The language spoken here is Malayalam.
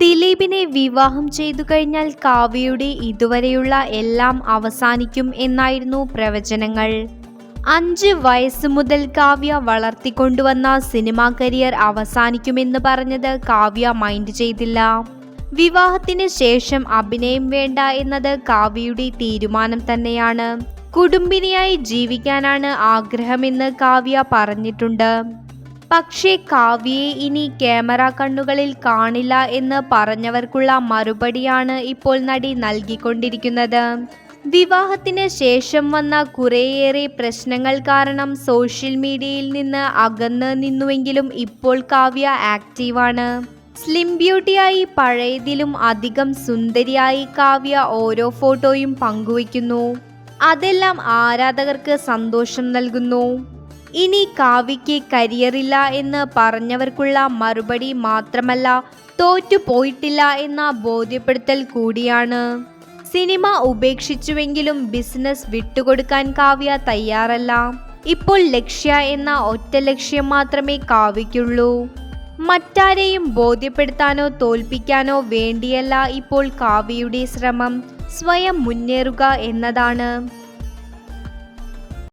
ദിലീപിനെ വിവാഹം ചെയ്തു കഴിഞ്ഞാൽ കാവ്യയുടെ ഇതുവരെയുള്ള എല്ലാം അവസാനിക്കും എന്നായിരുന്നു പ്രവചനങ്ങൾ. 5 വയസ്സ് മുതൽ കാവ്യ വളർത്തിക്കൊണ്ടുവന്ന സിനിമാ കരിയർ അവസാനിക്കുമെന്ന് പറഞ്ഞത് കാവ്യ മൈൻഡ് ചെയ്തില്ല. വിവാഹത്തിന് ശേഷം അഭിനയം വേണ്ട എന്നത് കാവ്യയുടെ തീരുമാനം തന്നെയാണ്. കുടുംബിനിയായി ജീവിക്കാനാണ് ആഗ്രഹമെന്ന് കാവ്യ പറഞ്ഞിട്ടുണ്ട്. പക്ഷേ കാവ്യയെ ഇനി ക്യാമറ കണ്ണുകളിൽ കാണില്ല എന്ന് പറഞ്ഞവർക്കുള്ള മറുപടിയാണ് ഇപ്പോൾ നടി നൽകിക്കൊണ്ടിരിക്കുന്നത്. വിവാഹത്തിന് ശേഷം വന്ന കുറേയേറെ പ്രശ്നങ്ങൾ കാരണം സോഷ്യൽ മീഡിയയിൽ നിന്ന് അകന്ന് നിന്നുവെങ്കിലും ഇപ്പോൾ കാവ്യ ആക്റ്റീവാണ്. സ്ലിം ബ്യൂട്ടിയായി പഴയതിലും അധികം സുന്ദരിയായി കാവ്യ ഓരോ ഫോട്ടോയും പങ്കുവയ്ക്കുന്നു. അതെല്ലാം ആരാധകർക്ക് സന്തോഷം നൽകുന്നു. ഇനി കാവ്യയ്ക്ക് കരിയറില്ല എന്ന് പറഞ്ഞവർക്കുള്ള മറുപടി മാത്രമല്ല, തോറ്റുപോയിട്ടില്ല എന്ന ബോധ്യപ്പെടുത്തൽ കൂടിയാണ്. സിനിമ ഉപേക്ഷിച്ചുവെങ്കിലും ബിസിനസ് വിട്ടുകൊടുക്കാൻ കാവ്യ തയ്യാറല്ല. ഇപ്പോൾ ലക്ഷ്യ എന്ന ഒറ്റ ലക്ഷ്യം മാത്രമേ കാവ്യയ്ക്കുള്ളൂ. മറ്റാരെയും ബോധ്യപ്പെടുത്താനോ തോൽപ്പിക്കാനോ വേണ്ടിയല്ല ഇപ്പോൾ കാവ്യയുടെ ശ്രമം, സ്വയം മുന്നേറുക എന്നതാണ്.